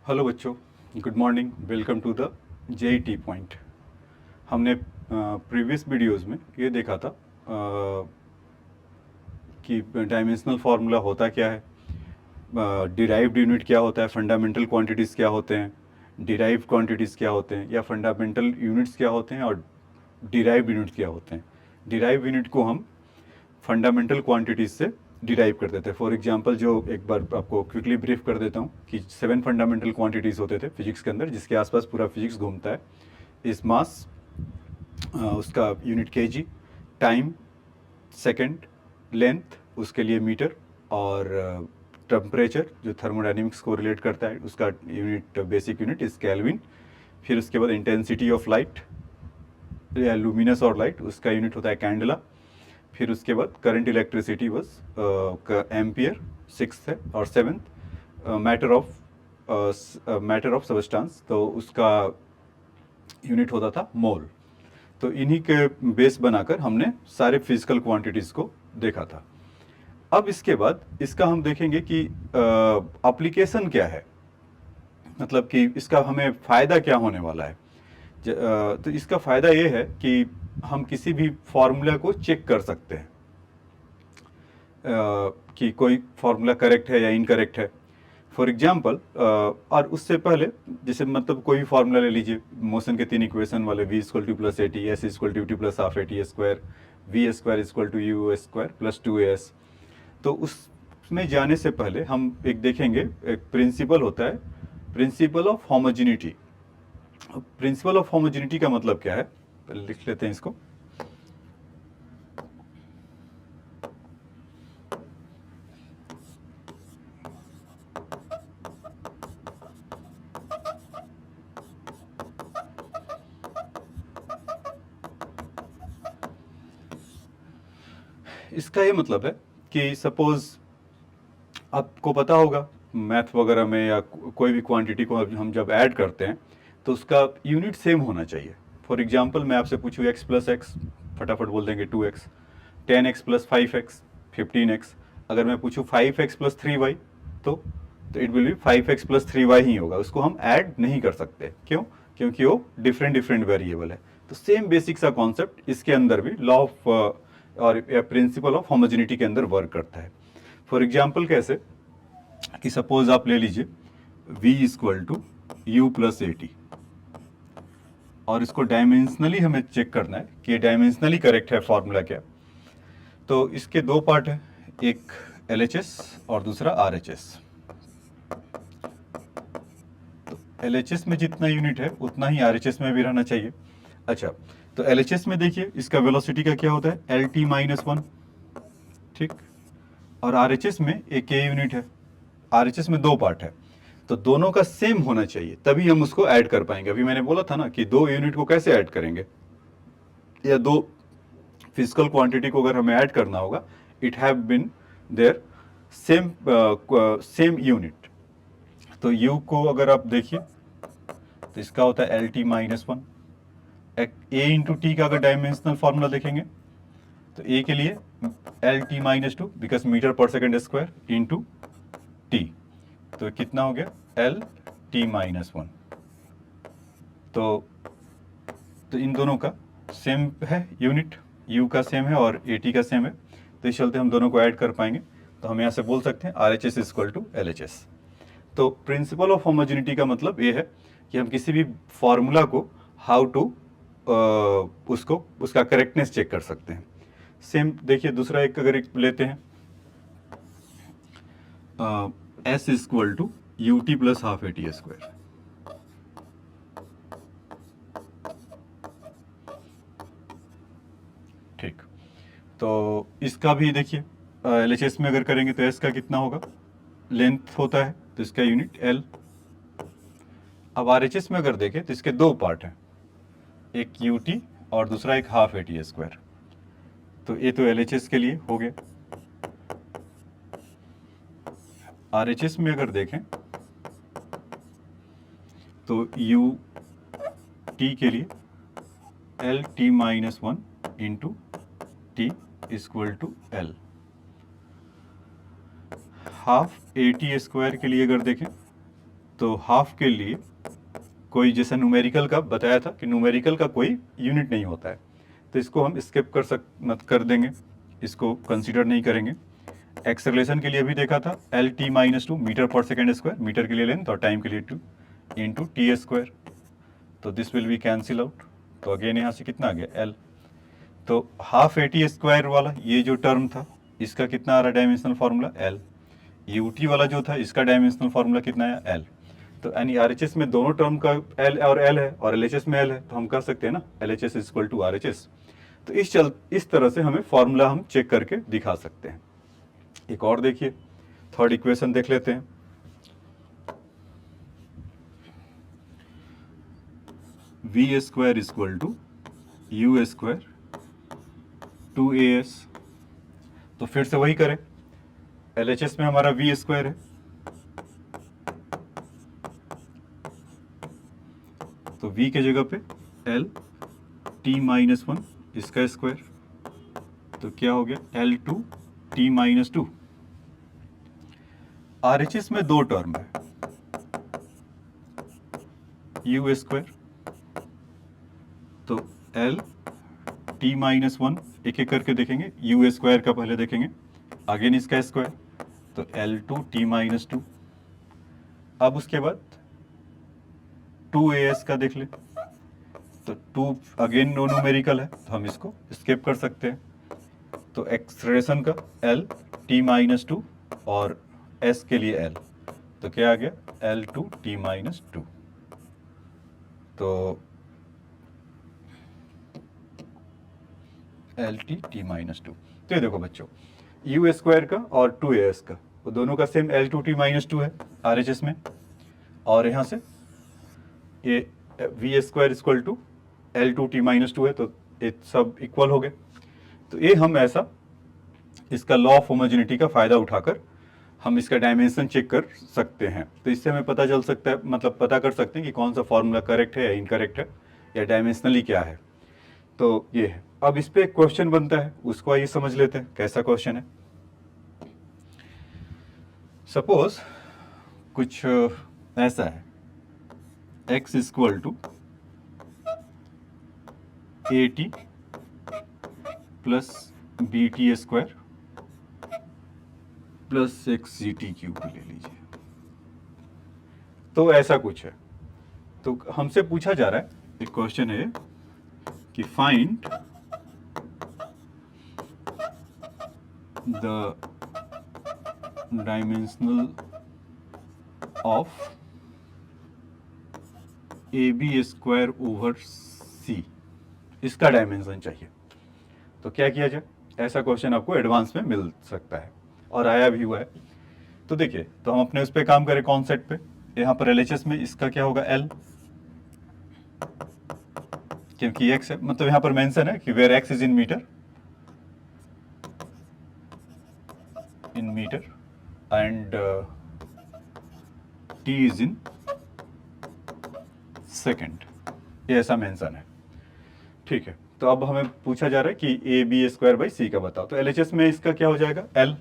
Hello बच्चों, good morning. Welcome to the J E T point. हमने previous videos में ये देखा था कि डायमेंशनल फार्मूला होता क्या है, डिराइव्ड यूनिट क्या होता है, फंडामेंटल क्वांटिटीज़ क्या होते हैं, डिराइव्ड क्वांटिटीज़ क्या होते हैं, या फंडामेंटल यूनिट्स क्या होते हैं और डिराइव्ड यूनिट्स क्या होते हैं। डिराइव्ड यूनिट को हम फंडामेंटल क्वांटिटीज से डिराइव कर देते हैं। फॉर एग्जांपल, जो एक बार आपको क्विकली ब्रीफ कर देता हूँ कि 7 फंडामेंटल क्वांटिटीज़ होते थे फिजिक्स के अंदर, जिसके आसपास पूरा फिजिक्स घूमता है। इस मास, उसका unit KG, time second, length उसके लिए मीटर, और टेम्परेचर जो थर्मोडायनेमिक्स को रिलेट करता है उसका unit, basic unit is kelvin. फिर उसके बाद इंटेंसिटी ऑफ लाइट या लुमिनस और लाइट, उसका यूनिट होता है कैंडला। फिर उसके बाद करंट इलेक्ट्रिसिटी बस एम्पियर, सिक्स है। और सेवेंथ मैटर ऑफ सबस्टांस, तो उसका यूनिट होता था मोल। तो इन्हीं के बेस बनाकर हमने सारे फिजिकल क्वांटिटीज़ को देखा था। अब इसके बाद इसका हम देखेंगे कि एप्लीकेशन क्या है, मतलब कि इसका हमें फ़ायदा क्या होने वाला है। तो इसका फ़ायदा ये है कि हम किसी भी फॉर्मूला को चेक कर सकते हैं कि कोई फार्मूला करेक्ट है या इनकरेक्ट है। फॉर एग्जाम्पल, और उससे पहले जैसे मतलब कोई भी फार्मूला ले लीजिए, मोशन के 3 इक्वेशन वाले, v equal to plus A T, S equal to T plus half A T square, V square equal to U square plus 2as। तो उसमें जाने से पहले हम एक देखेंगे, एक प्रिंसिपल होता है, principle of homogeneity. Principle of homogeneity का मतलब क्या है, पहले लिख लेते हैं इसको। इसका ये मतलब है कि सपोज आपको पता होगा मैथ वगैरह में, या कोई भी क्वांटिटी को हम जब ऐड करते हैं तो उसका यूनिट सेम होना चाहिए। फॉर एग्जांपल, मैं आपसे पूछूँ x प्लस एक्स, फटाफट बोल देंगे 2x, 10x plus 5x 15x। अगर मैं पूछूँ 5x प्लस 3y, तो it will be 5x plus 3y ही होगा, उसको हम ऐड नहीं कर सकते। क्यों? क्योंकि वो डिफरेंट डिफरेंट वेरिएबल है। तो सेम बेसिक सा कॉन्सेप्ट इसके अंदर भी लॉ ऑफ और प्रिंसिपल ऑफ होमोजेनिटी के अंदर वर्क करता है। फॉर एग्जाम्पल कैसे कि सपोज आप ले लीजिए v equal to U plus A T, और इसको डायमेंशनली हमें चेक करना है कि डायमेंशनली करेक्ट है फॉर्मूला क्या। तो इसके दो पार्ट है, एक LHS और दूसरा RHS। तो LHS में जितना यूनिट है उतना ही RHS में भी रहना चाहिए। अच्छा, तो LHS में देखिए इसका वेलोसिटी का क्या होता है, LT माइनस 1, ठीक। और RHS में एक K यूनिट है। RHS में दो पार्ट है, तो दोनों का सेम होना चाहिए, तभी हम उसको ऐड कर पाएंगे। अभी मैंने बोला था ना कि दो यूनिट को कैसे ऐड करेंगे, या दो फिजिकल क्वांटिटी को अगर हमें ऐड करना होगा, it have been there same same unit. तो यू को अगर आप देखिए तो इसका होता है L T minus 1। A into T का अगर डायमेंशनल फॉर्मूला देखेंगे तो ए के लिए L T minus 2, because metre पर सेकेंड स्क्वायर इंटू टी, तो कितना हो गया एल टी माइनस 1। तो इन दोनों का सेम है यूनिट, यू का सेम है और ए टी का सेम है, तो इस चलते हम दोनों को ऐड कर पाएंगे। तो हम यहाँ से बोल सकते हैं R H S equal to L H S. तो प्रिंसिपल ऑफ होमोजेनिटी का मतलब ये है कि हम किसी भी फॉर्मूला को हाउ टू उसको उसका करेक्टनेस चेक कर सकते हैं। सेम देखिए दूसरा एक अगर एक लेते हैं, S equal to U T plus half A T square. ठीक, तो इसका भी देखिए LHS में अगर करेंगे तो एस का कितना होगा, लेंथ होता है तो इसका यूनिट एल। अब RHS में अगर देखें तो इसके दो पार्ट हैं, एक यू टी और दूसरा एक हाफ ए टी स्क्वायर। तो ये तो LHS के लिए हो गया। RHS में अगर देखें तो यू टी के लिए L T minus 1 into T equal to L. Half A T square के लिए अगर देखें तो हाफ के लिए कोई जैसा न्यूमेरिकल का बताया था कि न्यूमेरिकल का कोई यूनिट नहीं होता है, तो इसको हम स्किप मत कर देंगे, इसको कंसीडर नहीं करेंगे। एक्सेलरेशन के लिए भी देखा था एल टी माइनस 2 मीटर पर सेकेंड स्क्वायर, मीटर के लिए लेंथ और टाइम के लिए 2 इंटू टी स्क्वायर, तो this will be cancel out. तो अगेन यहाँ से कितना आ गया एल। तो हाफ ए टी स्क्वायर वाला ये जो टर्म था इसका कितना आ रहा है dimensional formula L. U T वाला जो था इसका डायमेंशनल फार्मूला कितना है एल। तो यानी आर एच एस में दोनों टर्म का एल और एल है और एल एच एस में एल है, तो हम कह सकते हैं ना L H S is equal to R H S. तो इस तरह से हमें फॉर्मूला हम चेक करके दिखा सकते हैं। एक और देखिए, थर्ड इक्वेशन देख लेते हैं। V square is equal to U square 2as। तो फिर से वही करें, एल एच एस में हमारा वी स्क्वायर है, तो v के जगह पे एल टी माइनस 1 इसका स्क्वायर, तो क्या हो गया L two T minus 2। Are H S में दो टर्म है यू स्क्वायर, तो एल टी माइनस 1 एक एक करके देखेंगे, यू स्क्वायर का पहले देखेंगे, अगेन इसका स्क्वायर, तो एल टू टी माइनस 2। अब उसके बाद 2as का देख ले, तो 2 अगेन नो न्यूमेरिकल है, तो हम इसको स्किप कर सकते हैं। तो एक्सप्रेशन का एल टी माइनस 2 और s के लिए l, तो क्या आ गया एल टू टी माइनस 2। तो एल टी माइनस 2। तो ये देखो बच्चों, यू स्क्वायर का और 2as का वो दोनों का same L two T minus 2 है आर एच एस में, और यहाँ से ये V square equal to L two T minus 2 है, तो ये सब इक्वल हो गए। तो ये हम ऐसा इसका लॉ ऑफ होमोजेनिटी का फ़ायदा उठाकर हम इसका डायमेंशन चेक कर सकते हैं। तो इससे हमें पता चल सकता है, मतलब पता कर सकते हैं कि कौन सा फॉर्मूला करेक्ट है या इनकरेक्ट है या डायमेंशनली क्या है। तो ये है। अब इस पर एक क्वेश्चन बनता है, उसको आइए समझ लेते हैं कैसा क्वेश्चन है। सपोज कुछ ऐसा है, x equal to A T plus B T square plus X G T cube ले लीजिए। तो ऐसा कुछ है, तो हमसे पूछा जा रहा है, एक क्वेश्चन है कि find the dimensional of A B square over C, इसका डायमेंशन चाहिए। तो क्या किया जाए, ऐसा क्वेश्चन आपको एडवांस में मिल सकता है और आया भी हुआ है। तो देखिए, तो हम अपने उस पर काम करें कॉन्सेप्ट पे। यहाँ पर एलएचएस में इसका क्या होगा एल, क्योंकि एक्स है, मतलब यहाँ पर मेंशन है कि where X is in metre and T is in second, ये ऐसा मेंशन है। ठीक है, तो अब हमें पूछा जा रहा है कि ए बी स्क्वायर बाई सी का बताओ। तो एलएचएस में इसका क्या हो जाएगा एल,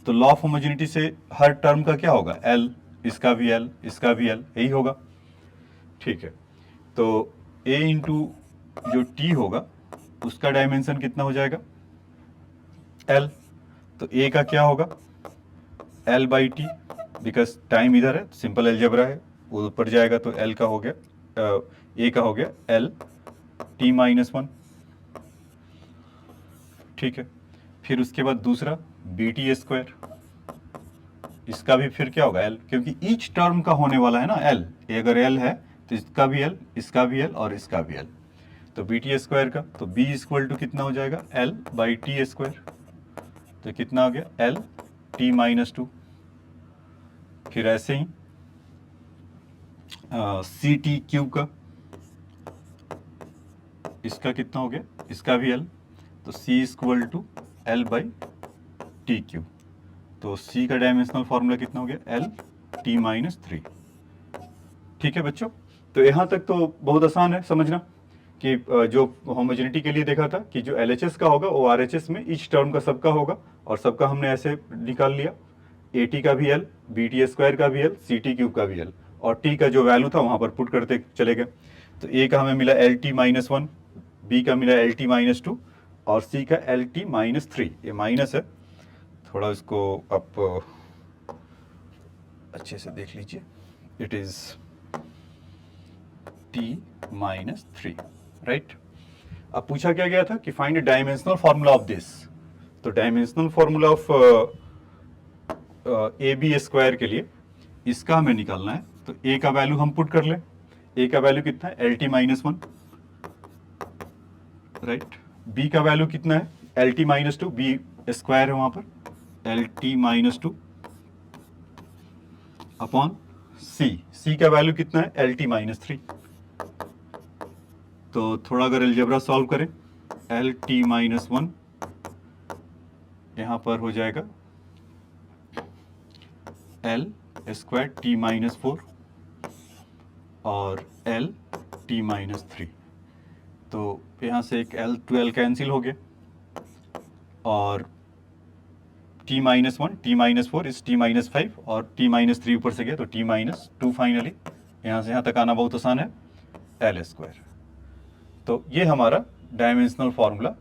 तो लॉ ऑफ होमोजेनिटी से हर टर्म का क्या होगा एल, इसका भी एल, इसका भी एल, यही होगा। ठीक है, तो ए इंटू जो टी होगा उसका डायमेंशन कितना हो जाएगा एल, तो ए का क्या होगा L by T, because time इधर है, सिंपल अलजेब्रा है, वो ऊपर जाएगा तो एल का हो गया ए का हो गया एल टी माइनस 1। ठीक है, फिर उसके बाद दूसरा बी टी स्क्वायर, इसका भी फिर क्या होगा एल, क्योंकि ईच टर्म का होने वाला है ना एल, अगर एल है तो इसका भी एल, इसका भी एल और इसका भी एल। तो बी टी स्क्वायर का, तो बी इक्वल टू कितना हो जाएगा एल बाई टी स्क्वायर, तो कितना हो गया एल टी माइनस 2। फिर ऐसे ही सी टी क्यूब का, इसका कितना हो गया, इसका भी एल, तो C equal to L by T cube. तो सी का डायमेंशनल फॉर्मूला कितना हो गया एल टी माइनस 3। ठीक है बच्चों, तो यहाँ तक तो बहुत आसान है समझना कि जो होमोजेनिटी के लिए देखा था कि जो एलएचएस का होगा वो आरएचएस में ईच टर्म का सबका होगा, और सबका हमने ऐसे निकाल लिया ए टी का भी एल, बी टी स्क्वायर का भी एल, सी टी क्यूब का भी एल, और टी का जो वैल्यू था वहाँ पर पुट करते चले गए। तो ए का हमें मिला L T minus one, B का मिला एल टी माइनस टू, और सी का एल टी माइनस थ्री। ये माइनस है, थोड़ा इसको आप अच्छे से देख लीजिए। It is T minus three, right. अब पूछा क्या गया था कि find dimensional formula of this. तो dimensional formula of A B square के लिए इसका हमें निकालना है। तो ए का वैल्यू हम पुट कर लें। ए का वैल्यू कितना है, L T minus one, right. B का वैल्यू कितना है, L T minus two, B square है वहां पर, L T minus two upon C. C का वैल्यू कितना है, एल टी माइनस थ्री। तो थोड़ा अगर अलजेब्रा सॉल्व करें, एल टी माइनस वन यहां पर हो जाएगा L square T minus four और एल टी माइनस थ्री। तो यहाँ से एक एल टू एल कैंसिल हो गया, और T minus one, T minus four इस टी माइनस फाइव, और टी माइनस थ्री ऊपर से गया तो टी माइनस टू। फाइनली यहाँ से यहाँ तक आना बहुत आसान है, एल स्क्वायर। तो ये हमारा dimensional formula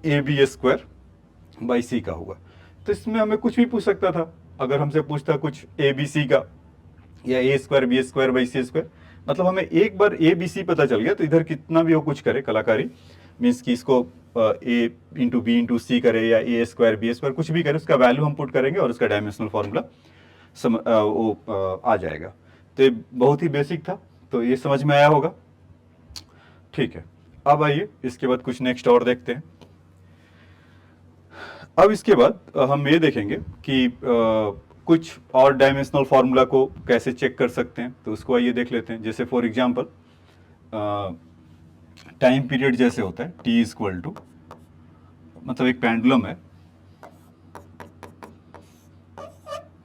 A B square by C का हुआ। तो इसमें हमें कुछ भी पूछ सकता था। अगर हमसे पूछता कुछ ए बी सी का, या A square B square by C square, मतलब हमें एक बार ए बी सी पता चल गया तो इधर कितना भी वो कुछ करे कलाकारी, मीन्स कि इसको ए इंटू बी इंटू सी करे या ए स्क्वायर बी स्क्वायर कुछ भी करे, उसका वैल्यू हम पुट करेंगे और उसका डायमेंशनल फॉर्मूला वो आ जाएगा। तो ये बहुत ही बेसिक था, तो ये समझ में आया होगा। ठीक है, अब आइए इसके बाद कुछ नेक्स्ट और देखते हैं। अब इसके बाद हम ये देखेंगे कि कुछ और डायमेंशनल फार्मूला को कैसे चेक कर सकते हैं, तो उसको आइए देख लेते हैं। जैसे फॉर एग्जांपल टाइम पीरियड जैसे होता है t इक्वल टू, मतलब एक पेंडुलम है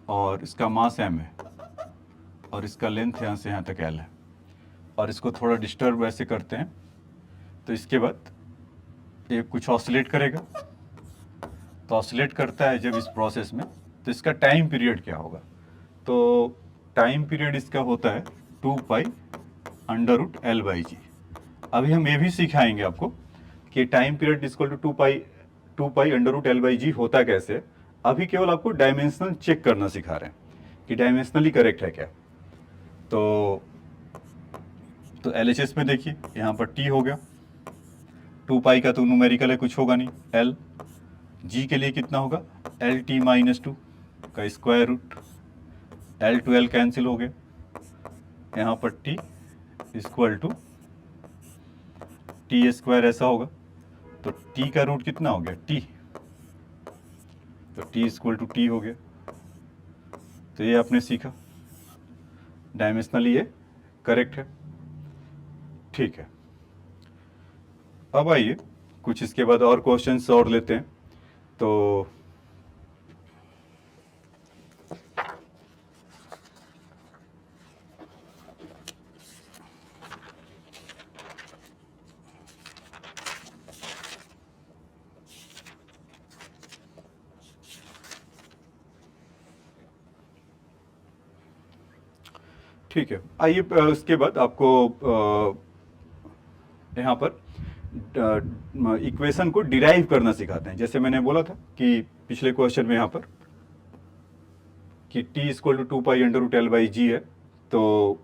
और इसका मास m है और इसका लेंथ यहाँ से यहाँ तक l है, और इसको थोड़ा डिस्टर्ब वैसे करते हैं। तो इसके बाद ये कुछ ऑसिलेट करेगा, तो ऑसिलेट करता है जब इस प्रोसेस में, तो इसका टाइम पीरियड क्या होगा। तो टाइम पीरियड इसका होता है 2 pi under root L by G. अभी हम ये भी सिखाएंगे आपको कि time period equal to 2 pi under root L by G होता कैसे है। अभी केवल आपको डायमेंशनल चेक करना सिखा रहे हैं कि डायमेंशनली करेक्ट है क्या। तो LHS में देखिए यहाँ पर टी हो गया, 2 पाई का तो न्यूमेरिकल है, कुछ होगा नहीं। एल जी के लिए कितना होगा, एल टी माइनस टू का square root, L to L cancel हो गया, यहाँ पर T equal to T square ऐसा होगा। तो टी का रूट कितना हो गया, टी, तो टी इक्वल टू टी हो गया। तो ये आपने सीखा, डायमेंशनली ये करेक्ट है। ठीक है, अब आइए कुछ इसके बाद और क्वेश्चंस और लेते हैं। तो ठीक है, आइए उसके बाद आपको यहाँ पर इक्वेशन को डिराइव करना सिखाते हैं। जैसे मैंने बोला था कि पिछले क्वेश्चन में यहाँ पर कि t equal to 2 pi under root L by G है, तो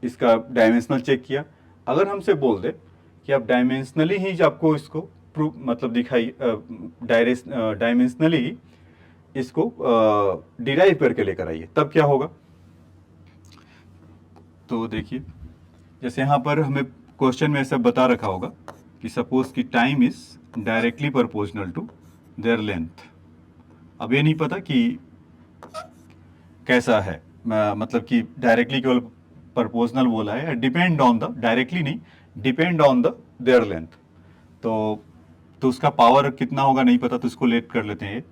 इसका डायमेंशनल चेक किया। अगर हमसे बोल दे कि आप डायमेंशनली ही आपको इसको प्रूव मतलब दिखाई, डायमेंशनली ही इसको डिराइव करके लेकर आइए, तब क्या होगा। तो देखिए जैसे यहाँ पर हमें क्वेश्चन में ऐसा बता रखा होगा कि सपोज कि time is directly proportional to their length. अब ये नहीं पता कि कैसा है, मतलब कि डायरेक्टली केवल प्रोपोर्शनल बोला है, डिपेंड ऑन द, डायरेक्टली नहीं, depend on the there length. तो उसका पावर कितना होगा नहीं पता, तो इसको लेट कर लेते हैं,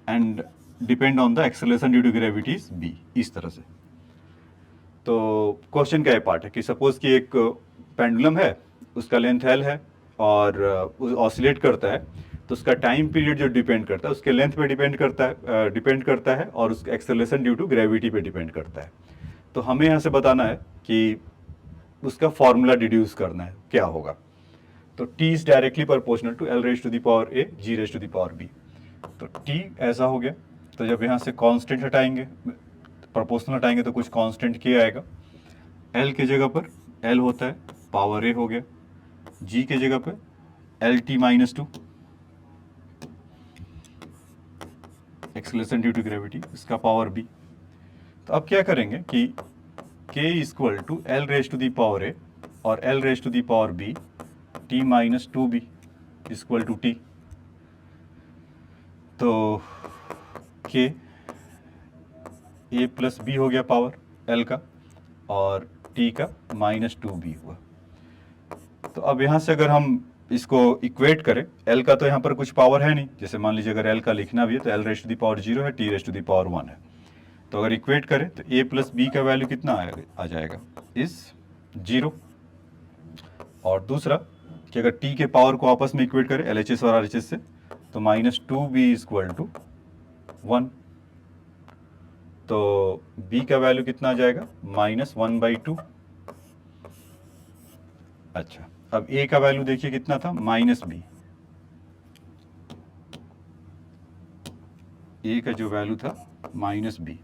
and depend on the acceleration due to gravity is b, इस तरह से। तो क्वेश्चन का ये पार्ट है कि सपोज कि एक पेंडुलम है, उसका लेंथ एल है और ऑसिलेट करता है तो उसका टाइम पीरियड जो डिपेंड करता है उसके लेंथ पे डिपेंड करता है और उसका एक्सेलरेशन ड्यू टू ग्रेविटी पे डिपेंड करता है। तो हमें यहाँ से बताना है कि उसका फॉर्मूला डिड्यूस करना है, क्या होगा। तो t is directly proportional to l raise to the power a g raise to the power b। तो t ऐसा हो गया। तो जब यहाँ से कांस्टेंट हटाएंगे, प्रोपोर्शनल हटाएंगे तो कुछ कांस्टेंट k आएगा। l के जगह पर l होता है पावर a हो गया, g के जगह पर LT-2 acceleration due to gravity, इसका पावर b। तो अब क्या करेंगे कि k equal to l raise to the power a और l raise to the power b T-2b equal to t। तो k a प्लस b हो गया पावर l का और t का -2b हुआ। तो अब यहाँ से अगर हम इसको इक्वेट करें, l का तो यहाँ पर कुछ पावर है नहीं, जैसे मान लीजिए अगर l का लिखना भी है तो l raise to the power 0 है, t raise to the power 1 है। तो अगर इक्वेट करें तो a प्लस b का वैल्यू कितना आ जाएगा, इस 0। और दूसरा कि अगर t के पावर को आपस में इक्वेट करें LHS और RHS से तो -2b इक्वल टू 1। तो b का वैल्यू कितना आ जाएगा, -1/2। अच्छा, अब a का वैल्यू देखिए कितना था, -b। a का जो वैल्यू था -b,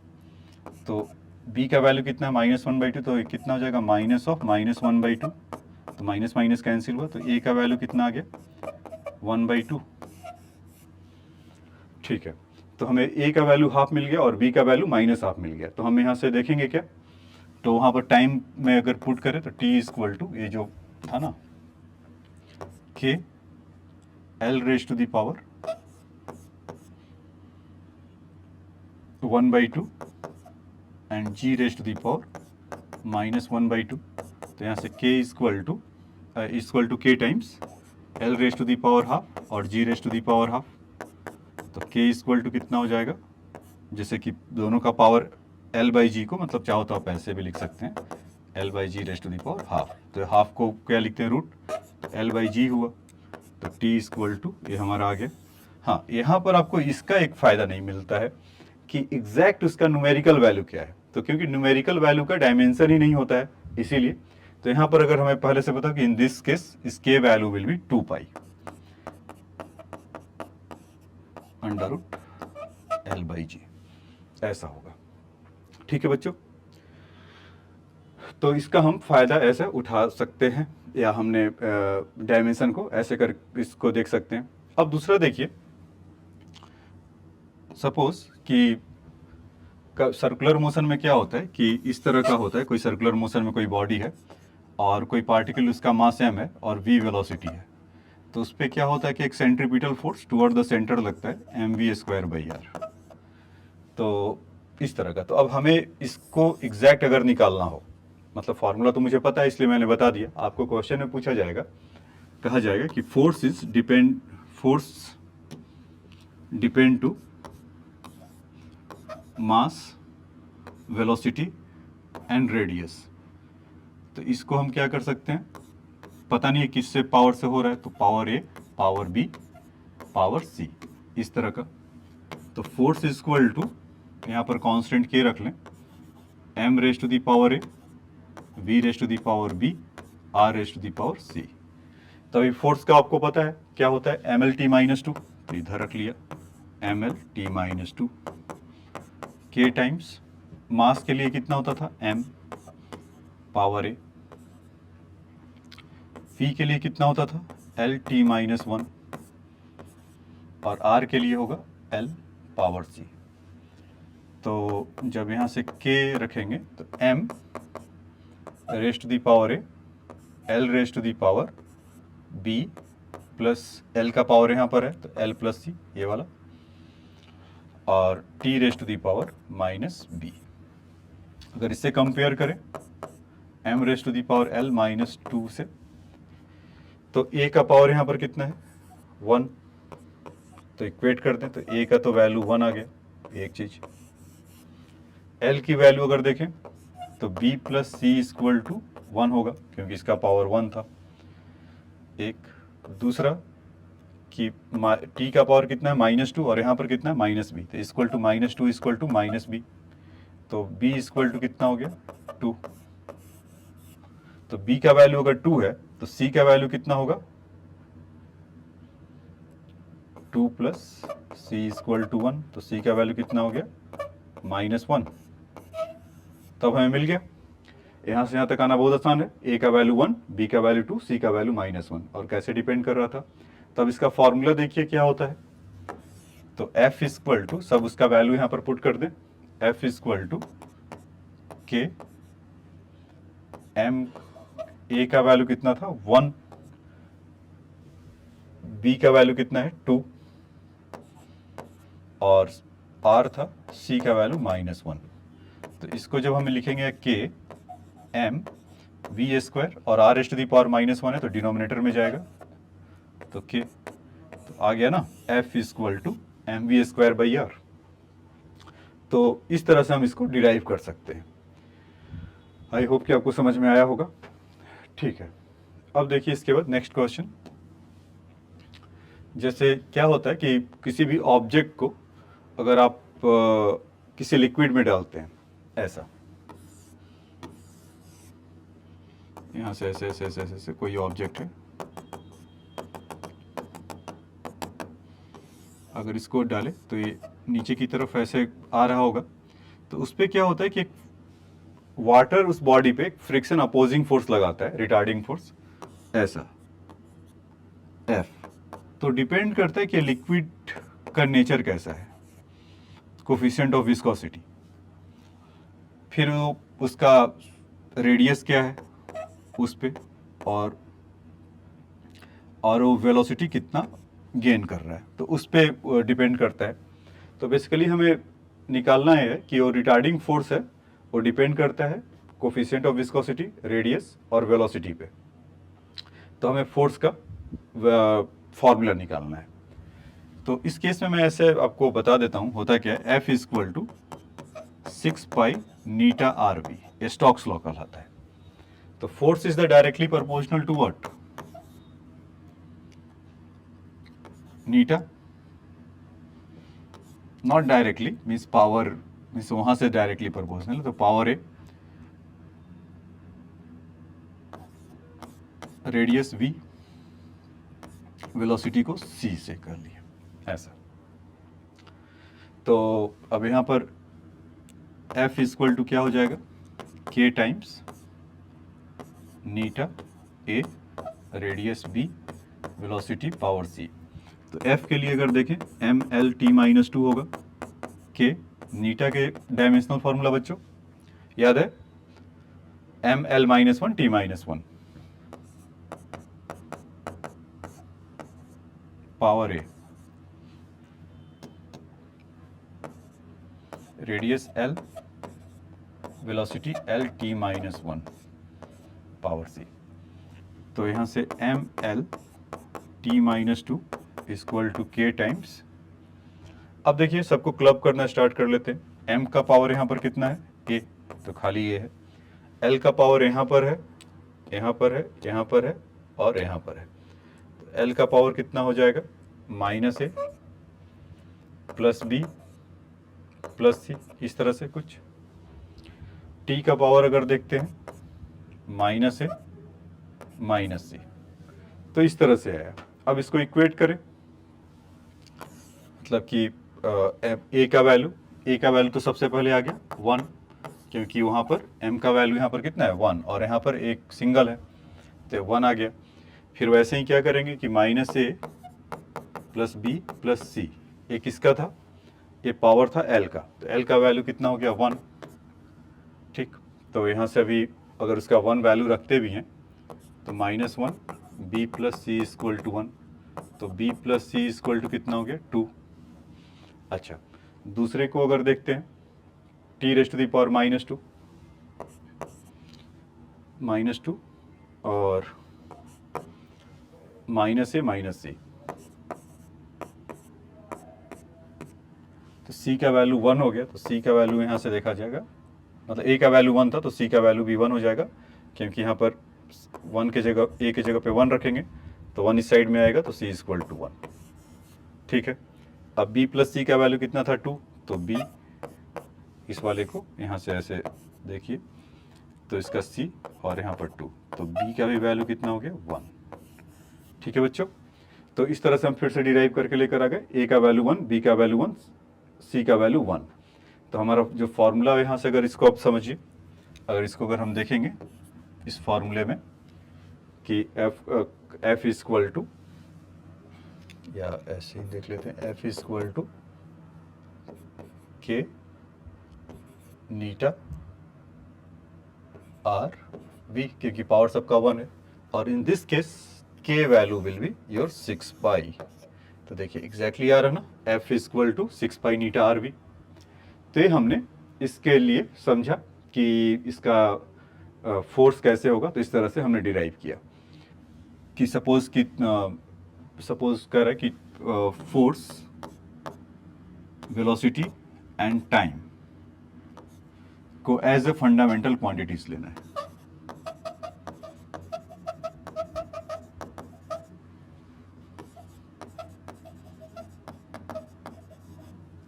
तो b का वैल्यू कितना है, -1/2। तो कितना हो जाएगा, -1/2। तो माइनस माइनस कैंसिल हुआ, तो a का वैल्यू कितना आ गया, 1/2। ठीक है, तो हमें a का वैल्यू हाफ मिल गया और b का वैल्यू -हाफ मिल गया। तो हम यहाँ से देखेंगे क्या, तो वहाँ पर टाइम में अगर पुट करें तो t इक्वल टू ये जो था ना k l raise to the power 1/2 and g raise to the power -1/2। तो यहाँ से k equal to k times l raise to the power half और g raise to the power half. तो k equal to कितना हो जाएगा, जैसे कि दोनों का पावर l/g को, मतलब चाहो तो आप ऐसे भी लिख सकते हैं l/g raise to the power half. तो हाफ को क्या लिखते हैं, रूट, तो l/g हुआ। तो t इक्वल टू ये हमारा आ गया। हाँ, यहाँ पर आपको इसका एक फ़ायदा नहीं मिलता है कि एग्जैक्ट उसका न्यूमेरिकल वैल्यू क्या है, तो क्योंकि न्यूमेरिकल वैल्यू का डायमेंशन ही नहीं होता है, इसीलिए। तो यहाँ पर अगर हमें पहले से पता कि इन दिस केस इस k value will be 2π √l/g, ऐसा होगा। ठीक है बच्चों, तो इसका हम फायदा ऐसे उठा सकते हैं, या हमने डायमेंशन को ऐसे कर इसको देख सकते हैं। अब दूसरा देखिए, सपोज कि सर्कुलर मोशन में क्या होता है कि इस तरह का होता है, कोई सर्कुलर मोशन में कोई बॉडी है और कोई पार्टिकल, उसका मास m है और v वेलोसिटी है। तो उस पर क्या होता है कि एक centripetal force toward the centre लगता है mv²/r। तो इस तरह का। तो अब हमें इसको एग्जैक्ट अगर निकालना हो, मतलब फार्मूला तो मुझे पता है इसलिए मैंने बता दिया, आपको क्वेश्चन में पूछा जाएगा, कहा जाएगा कि force depend to mass velocity and radius. तो इसको हम क्या कर सकते हैं, पता नहीं है किससे पावर से हो रहा है, तो power a, power b, power c, इस तरह का। तो फोर्स इक्वल टू, यहाँ पर कांस्टेंट k रख लें, m raise to the power a, v raise to the power b, r raise to the power c। तो अभी फोर्स का आपको पता है क्या होता है, mlt-2, तो इधर रख लिया mlt-2। k टाइम्स मास के लिए कितना होता था, m पावर a। v के लिए कितना होता था, lt-1, और r के लिए होगा l पावर c। तो जब यहाँ से k रखेंगे तो m raise to the power a, l raise to the power b plus l का पावर यहाँ पर है तो l प्लस c, ये वाला, और t raise to the power -b। अगर इससे कंपेयर करें m raise to the power l -2 से, तो a का पावर यहाँ पर कितना है, 1। तो इक्वेट करते हैं तो a का तो वैल्यू 1 आ गया, एक चीज। l की वैल्यू अगर देखें तो b plus c equal to 1 होगा, क्योंकि इसका पावर 1 था, एक। दूसरा कि टी का पावर कितना है -2 और यहाँ पर कितना है -b, तो equal to -2 equal to -b, तो b इक्वल टू कितना हो गया 2। तो b का वैल्यू अगर 2 है तो c का वैल्यू कितना होगा 2 प्लस सी इक्वल टू 1, तो c का वैल्यू कितना हो गया -1। तब हमें मिल गया। यहाँ से यहाँ तक आना बहुत आसान है। a का वैल्यू 1, b का वैल्यू 2, c का वैल्यू -1, और कैसे डिपेंड कर रहा था। तब इसका फॉर्मूला देखिए क्या होता है। तो f इक्वल टू, सब उसका वैल्यू यहाँ पर पुट कर दें, f इक्वल टू के m, a का वैल्यू कितना था 1, b का वैल्यू कितना है 2, और r था c का वैल्यू -1। तो इसको जब हम लिखेंगे के m v स्क्वायर और r raise to the power -1 है तो डिनोमिनेटर में जाएगा, तो के, तो आ गया ना f equal to m v square by r. तो इस तरह से हम इसको डिराइव कर सकते हैं। आई होप कि आपको समझ में आया होगा। ठीक है, अब देखिए इसके बाद नेक्स्ट क्वेश्चन। जैसे क्या होता है कि किसी भी ऑब्जेक्ट को अगर आप किसी लिक्विड में डालते हैं, ऐसा यहाँ से ऐसे ऐसे ऐसे ऐसे कोई ऑब्जेक्ट है, अगर इसको डालें तो ये नीचे की तरफ ऐसे आ रहा होगा, तो उस पर क्या होता है कि वाटर उस बॉडी पे फ्रिक्शन अपोजिंग फोर्स लगाता है, रिटार्डिंग फोर्स, ऐसा F। तो डिपेंड करता है कि लिक्विड का नेचर कैसा है, कोफिशिएंट ऑफ विस्कोसिटी, फिर उसका रेडियस क्या है उस पे, और वो वेलोसिटी कितना गेन कर रहा है, तो उस पर डिपेंड करता है। तो बेसिकली हमें निकालना है कि वो रिटार्डिंग फोर्स है, वो डिपेंड करता है कोफिशिएंट ऑफ विस्कोसिटी, रेडियस और वेलोसिटी पे। तो हमें फोर्स का फॉर्मूला निकालना है। तो इस केस में मैं ऐसे आपको बता देता हूँ होता क्या है। F equal to 6 pi Neeta R B, ये स्टोक्स लॉ कहलाता है। तो force is the directly proportional to what, Neeta, not directly means power, means वहां से डायरेक्टली प्रोपोर्शनल, तो पावर ए, रेडियस v, वेलोसिटी को c से कर लिया ऐसा। तो अब यहाँ पर F इक्वल टू क्या हो जाएगा, k times Neeta a, radius b, velocity power c। तो F के लिए अगर देखें mL_t-2 होगा, k नीटा के डायमेंशनल फॉर्मूला बच्चों याद है, mL-1t-1 power a, radius l, velocity L_t-1 power c। तो यहाँ से mL_t-2 equal to k times, अब देखिए सबको क्लब करना स्टार्ट कर लेते हैं। m का पावर यहाँ पर कितना है a, तो खाली ये है। l का पावर यहाँ पर है, यहाँ पर है, यहाँ पर है और यहाँ पर है। तो l का पावर कितना हो जाएगा, -a plus b plus c, इस तरह से कुछ। t का पावर अगर देखते हैं -a -c, तो इस तरह से आया। अब इसको इक्वेट करें, मतलब कि a का वैल्यू तो सबसे पहले आ गया 1, क्योंकि वहाँ पर m का वैल्यू यहाँ पर कितना है 1 और यहाँ पर एक सिंगल है, तो 1 आ गया। फिर वैसे ही क्या करेंगे कि -a plus b plus c, ये किसका था, ये पावर था l का, तो l का वैल्यू कितना हो गया 1। ठीक, तो यहाँ से अभी अगर उसका 1 वैल्यू रखते भी हैं तो -1 b plus c equal to 1, तो b plus c equal to कितना हो गया 2। अच्छा, दूसरे को अगर देखते हैं t raise to the power -2 और -a -c, तो c का वैल्यू 1 हो गया, तो c का वैल्यू यहाँ से देखा जाएगा, मतलब a का वैल्यू 1 था तो c का वैल्यू भी 1 हो जाएगा, क्योंकि यहाँ पर 1 के जगह a की जगह पे 1 रखेंगे तो 1 इस साइड में आएगा तो c इक्वल टू 1। ठीक है, अब b प्लस सी का वैल्यू कितना था 2, तो b इस वाले को यहाँ से ऐसे देखिए तो इसका c और यहाँ पर 2, तो b का भी वैल्यू कितना हो गया 1। ठीक है बच्चों, तो इस तरह से हम फिर से डिराइव करके लेकर आ गए, a का वैल्यू 1, b का वैल्यू 1, c का वैल्यू 1। तो हमारा जो फॉर्मूला यहाँ से अगर इसको आप समझिए, अगर इसको अगर हम देखेंगे इस फॉर्मूले में कि f इक्वल टू, या ऐसे ही देख लेते हैं, f इक्वल टू k नीटा r v, क्योंकि पावर सबका 1 है, और in this case k value will be your 6 pi. तो देखिए एग्जैक्टली आ रहा ना, f equal to 6 pi eta r v। तो ये हमने इसके लिए समझा कि इसका फोर्स कैसे होगा, तो इस तरह से हमने डिराइव किया कि सपोज कर रहा है कि फोर्स, वेलोसिटी एंड टाइम को एज ए फंडामेंटल क्वांटिटीज लेना है।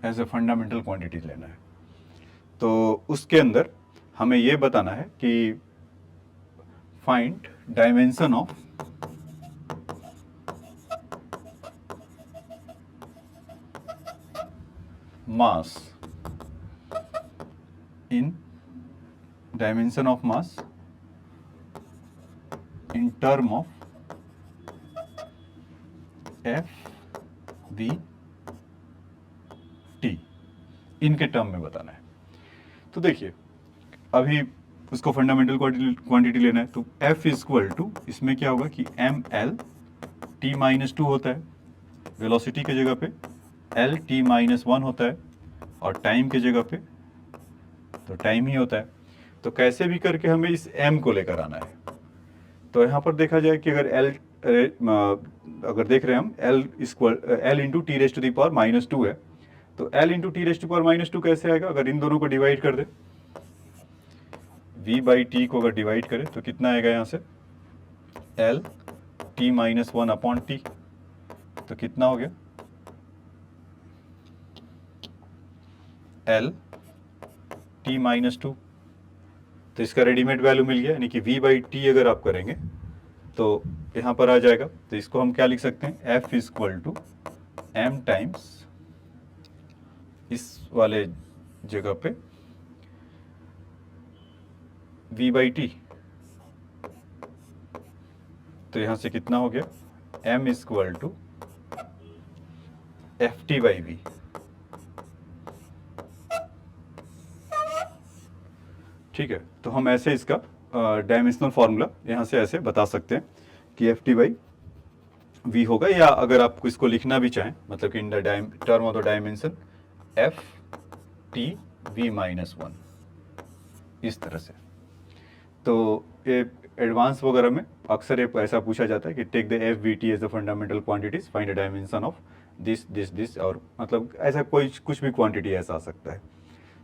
एज ए फंडामेंटल क्वांटिटीज लेना है, तो उसके अंदर हमें यह बताना है कि find dimension of mass in dimension of mass in term of f v t, इनके टर्म में बताना है। तो देखिए अभी उसको फंडामेंटल क्वांटिटी लेना है, तो f इक्वल टू, इसमें क्या होगा कि m l t माइनस 2 होता है, वेलोसिटी के जगह पे l t माइनस 1 होता है, और टाइम के जगह पे तो टाइम ही होता है। तो कैसे भी करके हमें इस m को लेकर आना है। तो यहाँ पर देखा जाए कि अगर l अगर देख रहे हैं हम l into t raise to the power minus 2 है, तो l into t raise to power minus 2 कैसे आएगा, अगर इन दोनों को डिवाइड कर दे, v बाई टी को अगर डिवाइड करें तो कितना आएगा यहाँ से, l t minus 1 upon T, तो कितना हो गया l t माइनस 2। तो इसका रेडीमेड वैल्यू मिल गया, यानी कि v बाई टी अगर आप करेंगे तो यहाँ पर आ जाएगा। तो इसको हम क्या लिख सकते हैं, f equal to m times इस वाले जगह पे v बाई टी, तो यहाँ से कितना हो गया m equal to f t by v. ठीक है, तो हम ऐसे इसका डायमेंशनल फार्मूला यहाँ से ऐसे बता सकते हैं कि एफ टी बाई वी होगा, या अगर आप इसको लिखना भी चाहें, मतलब कि इन the term of the dimension F T V minus 1, इस तरह से। तो ये एडवांस वगैरह में अक्सर ये ऐसा पूछा जाता है कि take the f v t as the fundamental quantities, find the dimension of this, और मतलब ऐसा कोई कुछ भी क्वांटिटी ऐसा आ सकता है।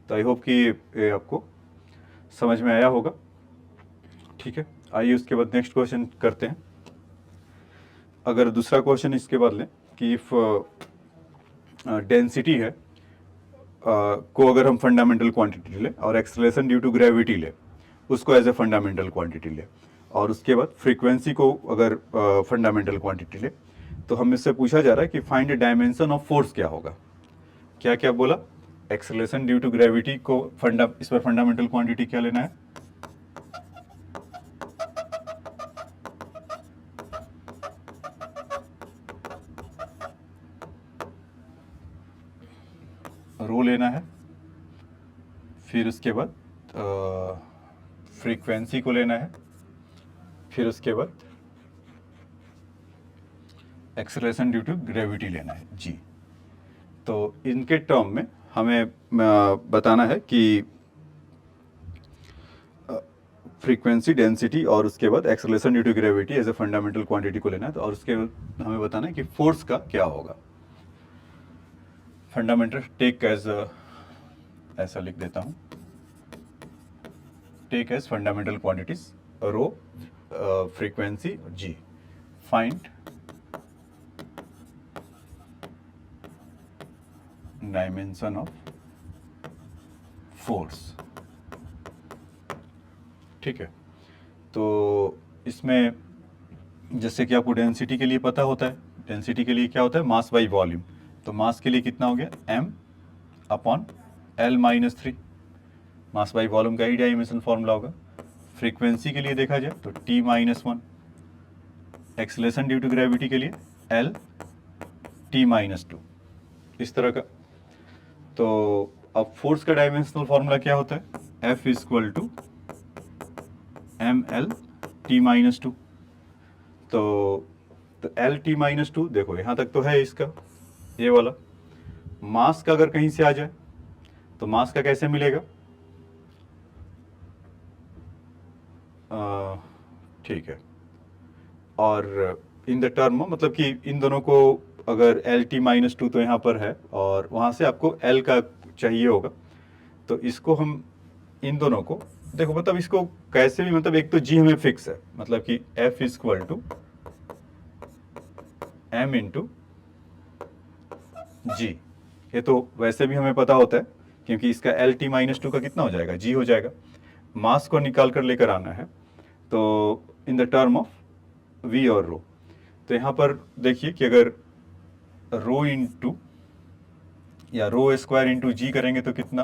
तो आई होप कि ये आपको समझ में आया होगा। ठीक है, आइए उसके बाद नेक्स्ट क्वेश्चन करते हैं। अगर दूसरा क्वेश्चन इसके बाद लें कि इफ डेंसिटी है को अगर हम फंडामेंटल क्वांटिटी लें और एक्सेलरेशन ड्यू टू ग्रेविटी ले उसको एज ए फंडामेंटल क्वांटिटी ले, और उसके बाद फ्रीक्वेंसी को अगर फंडामेंटल क्वांटिटी ले, तो हम इससे पूछा जा रहा है कि find the dimension of force क्या होगा। क्या क्या बोला, एक्सेलरेशन ड्यू टू ग्रेविटी को इस पर फंडामेंटल क्वांटिटी क्या लेना है, रो लेना है, फिर उसके बाद फ्रीक्वेंसी को लेना है, फिर उसके बाद एक्सेलरेशन ड्यू टू ग्रेविटी लेना है जी। तो इनके टर्म में हमें बताना है कि फ्रीक्वेंसी, डेंसिटी और उसके बाद acceleration due to gravity as a fundamental quantity को लेना है, तो और उसके बाद हमें बताना है कि फोर्स का क्या होगा। फंडामेंटल टेक एज, ऐसा लिख देता हूँ, take as fundamental quantities rho, frequency g, find dimension of force. ठीक है, तो इसमें जैसे कि आपको डेंसिटी के लिए पता होता है, डेंसिटी के लिए क्या होता है, मास बाई वॉल्यूम। तो मास के लिए कितना हो गया, m upon L minus 3, mass by volume का ही डायमेंशन फॉर्मूला होगा। फ्रीक्वेंसी के लिए देखा जाए तो t minus 1, acceleration due to gravity के लिए L t माइनस 2, इस तरह का। तो अब फोर्स का डायमेंशनल फॉर्मूला क्या होता है, F equal to ml t minus 2। तो एल टी माइनस 2, देखो यहाँ तक तो है इसका, ये वाला। मास का अगर कहीं से आ जाए तो मास का कैसे मिलेगा, ठीक है, और इन द टर्म, मतलब कि इन दोनों को अगर एल टी माइनस 2 तो यहाँ पर है और वहाँ से आपको एल का चाहिए होगा, तो इसको हम इन दोनों को देखो, मतलब इसको कैसे भी, मतलब एक तो जी हमें फिक्स है, मतलब कि F equal to M into G, ये तो वैसे भी हमें पता होता है क्योंकि इसका एल टी माइनस 2 का कितना हो जाएगा, जी हो जाएगा। मास को निकाल कर लेकर आना है, तो in the term of v और रो। तो यहाँ पर देखिए कि अगर रो इंटू या रो स्क्वायर इंटू जी करेंगे तो कितना,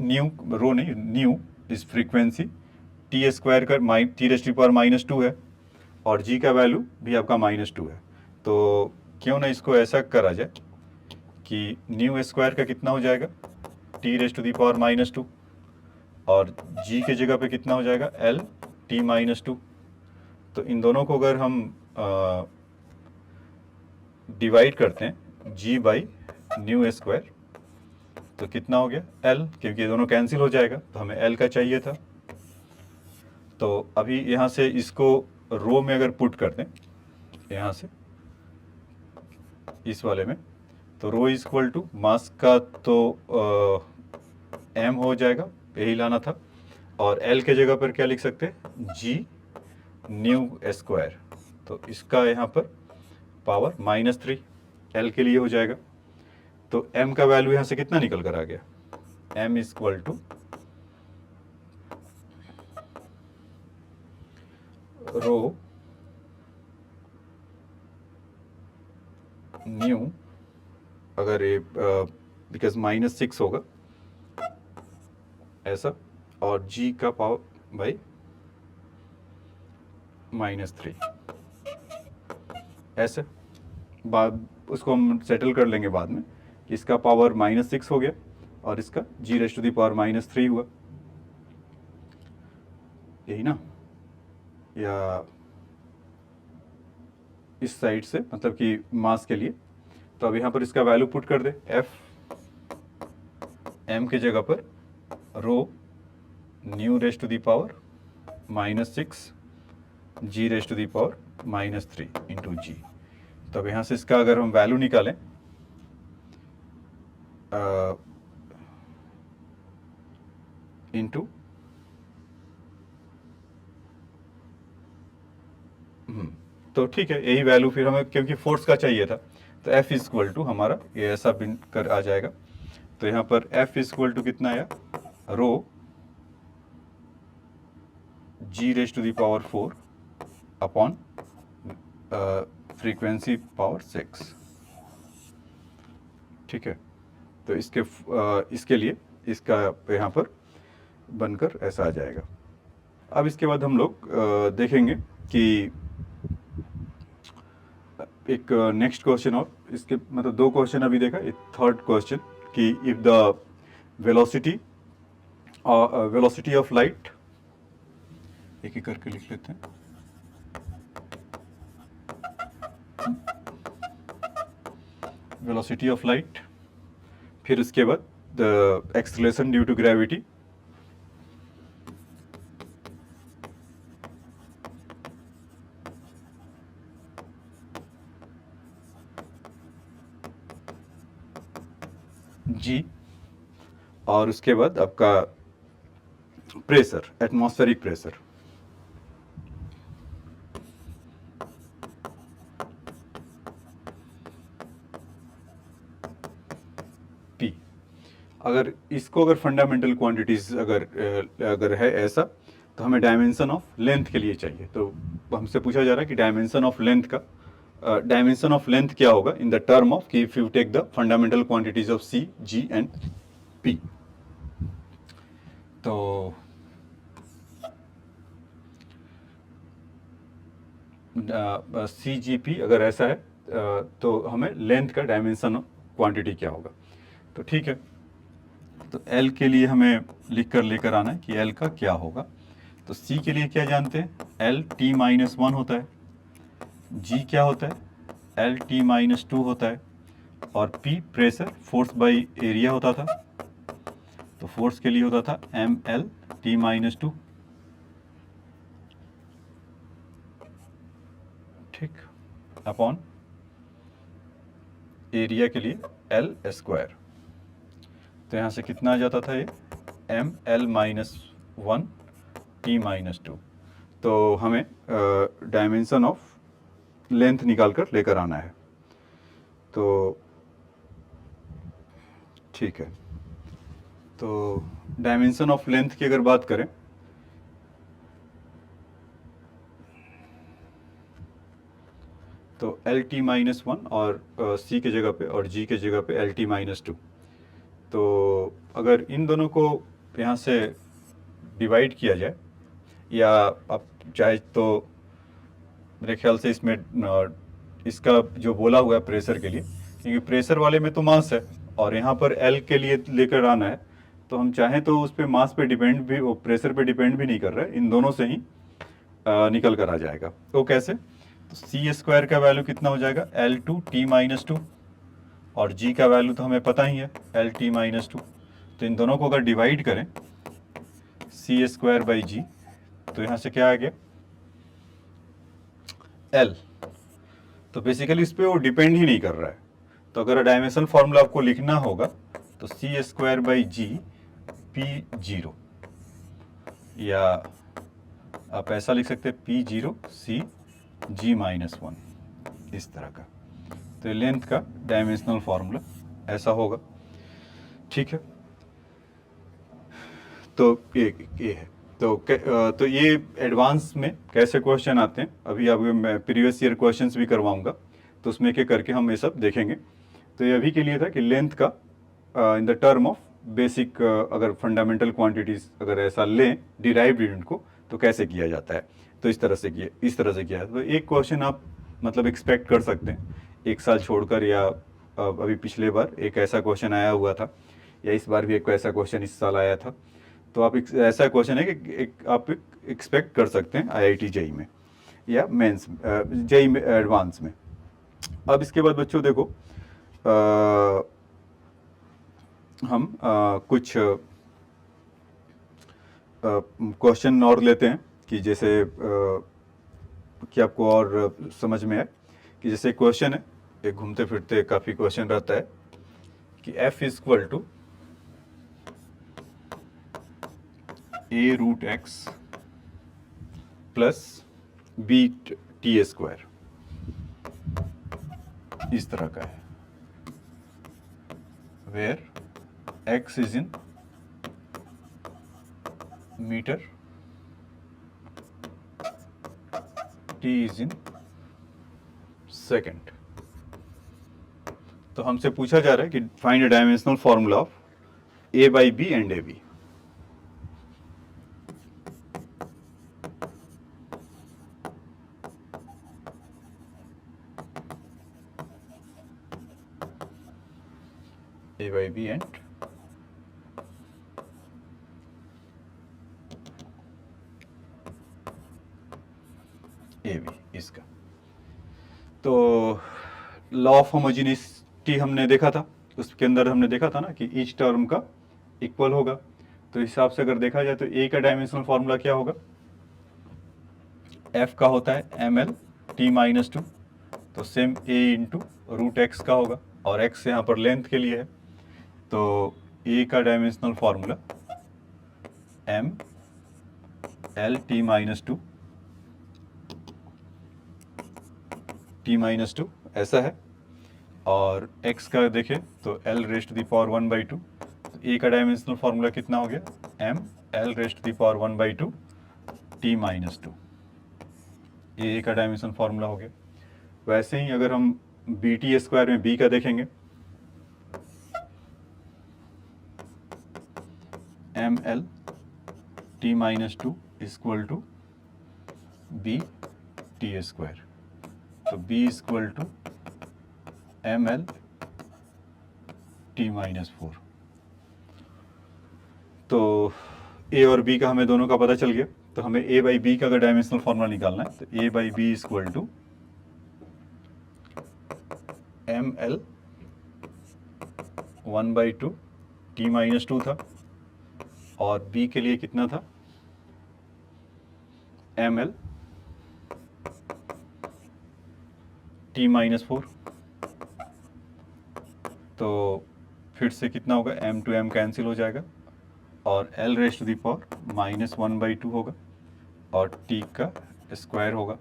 न्यू, रो नहीं, न्यू इस फ्रीक्वेंसी, टी स्क्वायर का टी रेस्ट पावर माइनस 2 है और जी का वैल्यू भी आपका माइनस 2 है। तो क्यों ना इसको ऐसा करा जाए कि न्यू स्क्वायर का कितना हो जाएगा, t raise to the power minus 2, और जी के जगह पे कितना हो जाएगा, एल टी माइनस 2। तो इन दोनों को अगर हम डिवाइड करते हैं जी बाई न्यू स्क्वायर, तो कितना हो गया, एल, क्योंकि ये दोनों कैंसिल हो जाएगा तो हमें एल का चाहिए था। तो अभी यहाँ से इसको रो में अगर पुट कर दें, यहाँ से इस वाले में, तो रो इज इक्वल टू मास का तो एम हो जाएगा, यही लाना था, और एल के जगह पर क्या लिख सकते हैं, जी न्यू स्क्वायर। तो इसका यहाँ पर पावर माइनस 3 एल के लिए हो जाएगा। तो एम का वैल्यू यहाँ से कितना निकल कर आ गया, m is equal to rho nu, अगर ये बिकॉज माइनस 6 होगा ऐसा, और जी का पावर बाई माइनस 3 ऐसे। बाद उसको हम सेटल कर लेंगे बाद में, कि इसका पावर माइनस 6 हो गया और इसका G raised to the power minus 3 हुआ, यही ना, या इस साइड से, मतलब कि मास के लिए। तो अब यहाँ पर इसका वैल्यू पुट कर दे, एफ एम के जगह पर rho nu raised to the power minus 6 G raised to the power minus 3 into G. तो अब यहाँ से इसका अगर हम वैल्यू निकालें, इंटू तो ठीक है, यही वैल्यू फिर हमें, क्योंकि फोर्स का चाहिए था, तो F इक्वल टू हमारा ये ऐसा बिन कर आ जाएगा। तो यहाँ पर F इक्वल टू कितना आया, rho G raised to the power 4 upon frequency power 6। ठीक है, तो इसके लिए इसका यहाँ पर बनकर ऐसा आ जाएगा। अब इसके बाद हम लोग देखेंगे कि एक नेक्स्ट क्वेश्चन, और इसके मतलब दो क्वेश्चन अभी देखा, एक थर्ड क्वेश्चन कि if the velocity of light, एक एक करके लिख लेते हैं, वेलोसिटी ऑफ लाइट, फिर उसके बाद the acceleration due to gravity, G, और उसके बाद आपका प्रेशर, एटमॉस्फेरिक प्रेशर। अगर इसको अगर फंडामेंटल क्वांटिटीज अगर है ऐसा, तो हमें डायमेंशन ऑफ लेंथ के लिए चाहिए। तो हमसे पूछा जा रहा है कि डायमेंशन ऑफ लेंथ का डायमेंशन ऑफ लेंथ क्या होगा इन द टर्म ऑफ कि if you take the fundamental quantities of c, g and p. तो सी जी पी अगर ऐसा है तो हमें लेंथ का डायमेंशन ऑफ क्वांटिटी क्या होगा। तो ठीक है, तो L के लिए हमें लिख कर लेकर आना है कि L का क्या होगा। तो C के लिए क्या जानते हैं, L T-1 होता है, G क्या होता है, L T-2 होता है, और P pressure force by area होता था। तो फोर्स के लिए होता था ML T-2, ठीक, अपॉन एरिया के लिए L स्क्वायर। तो यहाँ से कितना आ जाता था ये ML-1 T-2। तो हमें डायमेंशन ऑफ लेंथ निकाल कर लेकर आना है। तो ठीक है, तो डायमेंशन ऑफ लेंथ की अगर बात करें, तो LT-1 और C के जगह पे और G के जगह पे LT-2। तो अगर इन दोनों को यहाँ से डिवाइड किया जाए, या आप चाहे तो मेरे ख्याल से इसमें इसका जो बोला हुआ है प्रेशर के लिए, क्योंकि प्रेशर वाले में तो मास है और यहाँ पर L के लिए लेकर आना है, तो हम चाहें तो उस पर मास पे डिपेंड भी, वो प्रेशर पे डिपेंड भी नहीं कर रहा है, इन दोनों से ही निकल कर आ जाएगा। तो कैसे, तो सी स्क्वायर का वैल्यू कितना हो जाएगा L2 T-2, और जी का वैल्यू तो हमें पता ही है LT-2। तो इन दोनों को अगर डिवाइड करें सी स्क्वायर बाई जी, तो यहाँ से क्या आ गया L। तो बेसिकली इस पर वो डिपेंड ही नहीं कर रहा है। तो अगर डायमेंशन फॉर्मूला आपको लिखना होगा तो सी स्क्वायर बाई जी P0, या आप ऐसा लिख सकते हैं P0 C G-1, इस तरह का। तो लेंथ का डायमेंशनल फॉर्मूला ऐसा होगा, ठीक है। तो ये है। तो ये एडवांस में कैसे क्वेश्चन आते हैं, अभी आपको मैं प्रीवियस ईयर क्वेश्चंस भी करवाऊंगा, तो उसमें क्या करके हम ये सब देखेंगे। तो ये अभी के लिए था कि लेंथ का इन द टर्म ऑफ बेसिक, अगर फंडामेंटल क्वांटिटीज अगर ऐसा लें डिराइव्ड यूनिट को, तो कैसे किया जाता है। तो इस तरह से किया है। तो एक क्वेश्चन आप मतलब एक्सपेक्ट कर सकते हैं एक साल छोड़कर, या अभी पिछले बार एक ऐसा क्वेश्चन आया हुआ था, या इस बार भी एक ऐसा क्वेश्चन इस साल आया था। तो आप ऐसा क्वेश्चन है कि आप एक्सपेक्ट कर सकते हैं IIT जेई में या मेंस जेई में एडवांस में। अब इसके बाद बच्चों देखो, हम कुछ क्वेश्चन और लेते हैं कि जैसे कि आपको और समझ में आए। कि जैसे क्वेश्चन है, एक घूमते फिरते काफ़ी क्वेश्चन रहता है कि F is equal to A√x plus BT², इस तरह का है, where x is in meter, t is in second. तो हमसे पूछा जा रहा है कि find a dimensional formula of A by B and AB। A by B and AB इसका। तो लॉ ऑफ होमोजीनिटी हमने देखा था, उसके अंदर हमने देखा था ना कि ईच टर्म का इक्वल होगा। तो इस हिसाब से अगर देखा जाए तो A का डायमेंशनल फॉर्मूला क्या होगा, F का होता है ML T-2, तो सेम A इंटू √x का होगा, और x यहाँ पर लेंथ के लिए है। तो A का डायमेंशनल फॉर्मूला ML T-2 ऐसा है, और x का देखें तो L⁻⁴ 1/2, तो ए का डायमेंशनल फॉर्मूला कितना हो गया, m l raise to the power 1/2 T minus 2, ये ए का डायमेंशनल फॉर्मूला हो गया। वैसे ही अगर हम बी टी स्क्वायर में बी का देखेंगे, M L T minus 2 equal to B T square, तो B equal to M L T minus 4। तो ए और बी का हमें दोनों का पता चल गया। तो हमें ए बाई बी का अगर डायमेंशनल फॉर्मूला निकालना है तो A by B equal to M L 1/2 T minus 2 था, और बी के लिए कितना था, एम एल टी माइनस 4। तो फिर से कितना होगा, एम टू एम कैंसिल हो जाएगा और l raise to the power -1/2 होगा और टी का स्क्वायर होगा,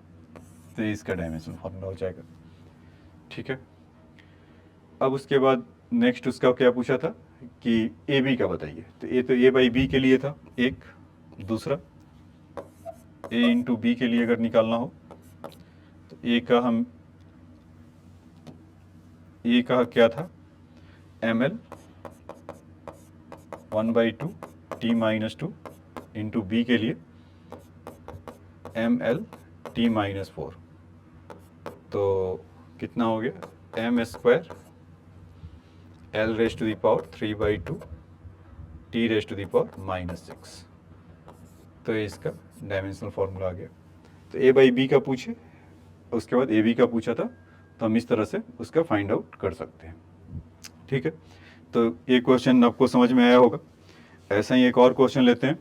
तो इसका डायमेंशन फॉर्मूला हो जाएगा। ठीक है, अब उसके बाद नेक्स्ट उसका क्या पूछा था कि ए बी का बताइए। तो ए बाई बी के लिए था एक, दूसरा ए इंटू बी के लिए अगर निकालना हो तो ए का क्या था, m L 1/2 T minus 2 into b के लिए एम एल टी माइनस 4। तो कितना हो गया, m square l raise to the power 3/2 t raise to the power -6। तो ये इसका डायमेंशनल फॉर्मूला आ गया। तो ए बाई बी का पूछे, उसके बाद ए बी का पूछा था, तो हम इस तरह से उसका फाइंड आउट कर सकते हैं। ठीक है, तो ये क्वेश्चन आपको समझ में आया होगा। ऐसा ही एक और क्वेश्चन लेते हैं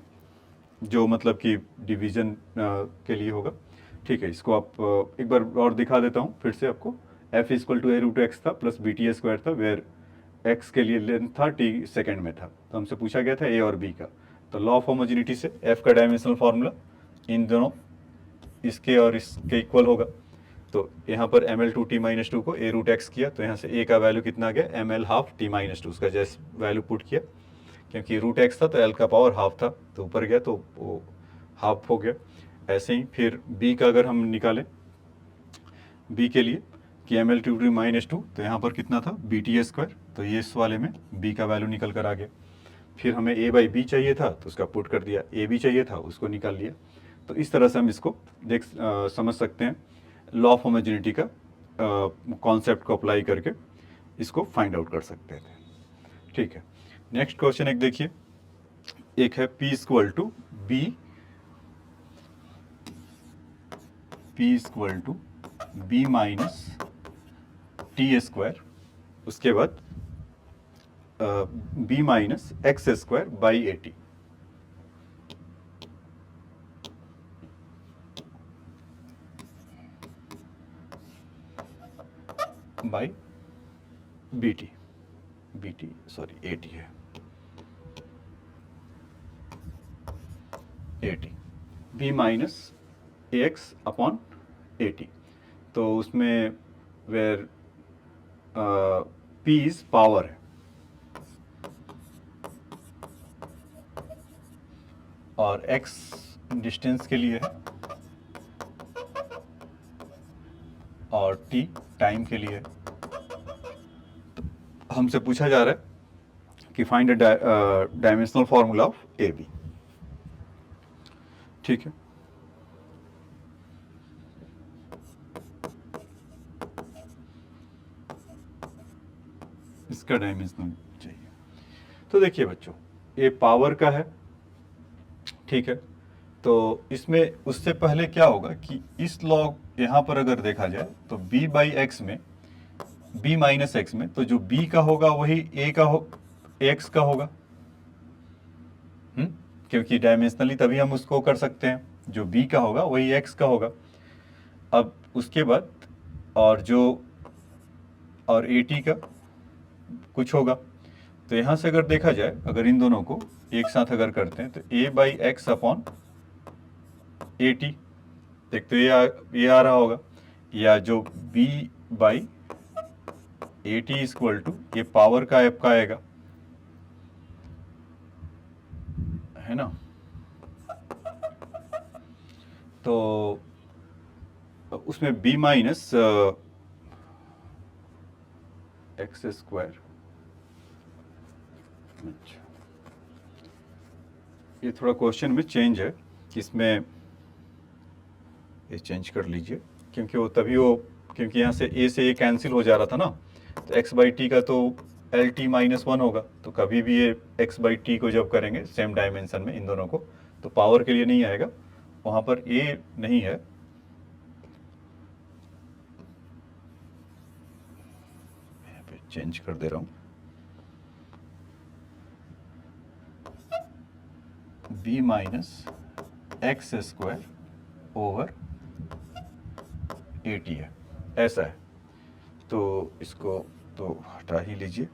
जो मतलब कि डिवीजन के लिए होगा। ठीक है, इसको आप एक बार और दिखा देता हूँ फिर से आपको। f इक्वल टू a√x था प्लस बी टी स्क्वायर था, वेयर x के लिए लेंथ था, t सेकेंड में था। तो हमसे पूछा गया था a और b का। तो लॉ ऑफ होमोजेनिटी से f का डायमेंशनल फार्मूला इन दोनों इसके और इसके इक्वल होगा। तो यहाँ पर ml2 t माइनस 2 को a√x किया, तो यहाँ से a का वैल्यू कितना आ गया, ml हाफ t माइनस 2, उसका जैसे वैल्यू पुट किया, क्योंकि √x था तो l का पावर हाफ था, तो ऊपर गया तो वो हाफ हो गया। ऐसे ही फिर b का अगर हम निकालें, b के लिए कि ml2 t माइनस 2, तो यहाँ पर कितना था, बी टी स्क्वायर, तो ये इस वाले में b का वैल्यू निकल कर आ गया। फिर हमें a बाई बी चाहिए था तो उसका पुट कर दिया, a भी चाहिए था उसको निकाल लिया। तो इस तरह से हम इसको समझ सकते हैं, लॉ ऑफ होमोजेनिटी का कॉन्सेप्ट को अप्लाई करके इसको फाइंड आउट कर सकते थे। ठीक है, नेक्स्ट क्वेश्चन एक देखिए, एक है p equal to b minus t square, उसके बाद b minus x square by 80। By b t sorry 80 है, 80 बी माइनस एक्स अपॉन 80। तो उसमें वेयर पी इज पावर है और एक्स डिस्टेंस के लिए है और टी टाइम के लिए है। तो हमसे पूछा जा रहा है कि find the dimensional formula of A b. ठीक है, इसका डायमेंशनल चाहिए। तो देखिए बच्चों, ये पावर का है, ठीक है। तो इसमें उससे पहले क्या होगा कि इस लॉग यहाँ पर अगर देखा जाए तो b बाई एक्स में, b माइनस एक्स में, तो जो b का होगा वही a का x का होगा, क्योंकि डायमेंशनली तभी हम उसको कर सकते हैं, जो b का होगा वही x का होगा। अब उसके बाद और at का कुछ होगा। तो यहाँ से अगर देखा जाए, अगर इन दोनों को एक साथ अगर करते हैं तो a बाई एक्स अपॉन 80, एक तो ये आ रहा होगा, या जो b बाई 80 इक्वल टू ये पावर का f का आएगा, है ना। तो उसमें b माइनस एक्स स्क्वायर, अच्छा ये थोड़ा क्वेश्चन में चेंज है, इसमें ये चेंज कर लीजिए, क्योंकि वो तभी वो, क्योंकि यहाँ से a से a कैंसिल हो जा रहा था ना, तो x बाई टी का तो एल टी माइनस वन होगा, तो कभी भी ये x बाई टी को जब करेंगे सेम डायमेंशन में इन दोनों को, तो पावर के लिए नहीं आएगा, वहाँ पर a नहीं है, यहाँ पे चेंज कर दे रहा हूँ, b minus x square over A T है, ऐसा है। तो इसको तो हटा ही लीजिए,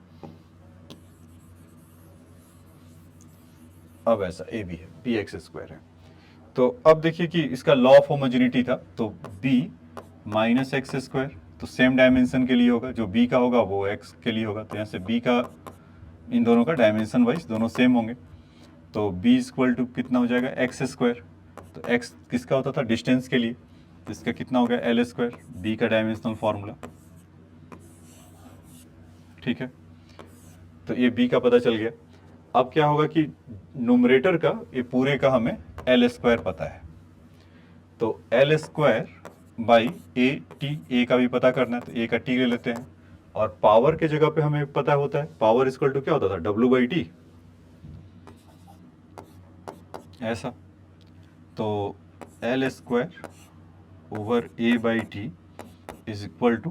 अब ऐसा ए बी है, बी एक्स स्क्वायर है। तो अब देखिए कि इसका लॉ ऑफ होमोजेनिटी था, तो b माइनस एक्स स्क्वायर, तो सेम डायमेंशन के लिए होगा, जो b का होगा वो x के लिए होगा, तो यहाँ से b का इन दोनों का डायमेंशन वाइज दोनों सेम होंगे, तो b इक्वल टू कितना हो जाएगा एक्स स्क्वायर, तो x किसका होता था डिस्टेंस के लिए, तो इसका कितना हो गया एल स्क्वायर, b का डायमेंशनल फॉर्मूला, ठीक है। तो ये b का पता चल गया। अब क्या होगा कि न्यूमरेटर का ये पूरे का हमें एल स्क्वायर पता है, तो L square by A T, A का भी पता करना है तो ए का टी ले लेते हैं, और पावर के जगह पे हमें पता होता है पावर इक्वल टू क्या होता था डब्ल्यू बाई टी, ऐसा। तो L square over A by T is equal to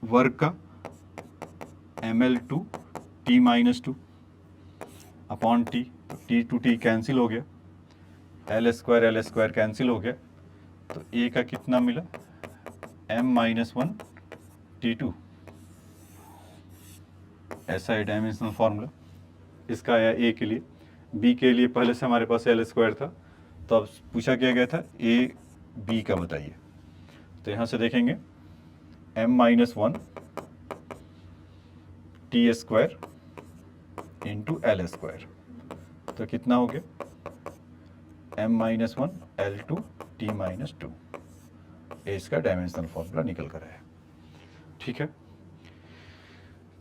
work का M L two T minus two upon T, तो टी टू टी कैंसिल हो गया, एल स्क्वायर कैंसिल हो गया, तो ए का कितना मिला m minus one t two, ऐसा है डायमेंशनल फॉर्मूला। इसका आया ए के लिए, बी के लिए पहले से हमारे पास एल स्क्वायर था, तो अब पूछा क्या गया था ए बी का बताइए, तो यहाँ से देखेंगे m minus one t square into l square, तो कितना हो गया m minus one l two T minus two, ये इसका डायमेंशनल फॉर्मूला निकल कर आया, ठीक है।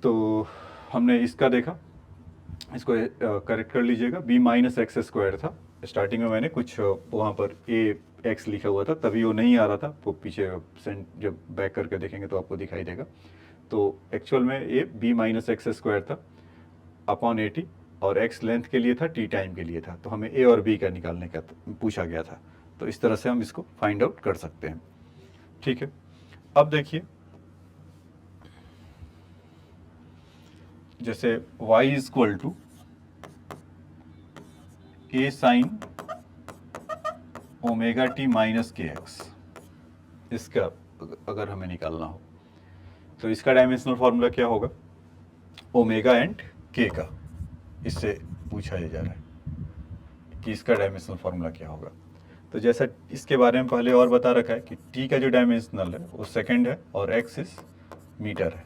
तो हमने इसका देखा, इसको करेक्ट कर लीजिएगा, b माइनस एक्स स्क्वायर था, स्टार्टिंग में मैंने कुछ वहाँ पर ए एक्स लिखा हुआ था तभी वो नहीं आ रहा था, वो पीछे जब बैक करके देखेंगे तो आपको दिखाई देगा, तो एक्चुअल में ये b माइनस एक्स स्क्वायर था अपॉन ए टी, और x लेंथ के लिए था, t टाइम के लिए था, तो हमें a और b का निकालने का पूछा गया था, तो इस तरह से हम इसको फाइंड आउट कर सकते हैं, ठीक है। अब देखिए जैसे y equal to a sine omega t minus k x, इसका अगर हमें निकालना हो तो इसका डायमेंशनल फॉर्मूला क्या होगा ओमेगा एंड के का, इससे पूछा जा रहा है कि इसका डायमेंशनल फॉर्मूला क्या होगा। तो जैसा इसके बारे में पहले और बता रखा है कि टी का जो डायमेंशनल है वो सेकंड है और एक्स इज मीटर है,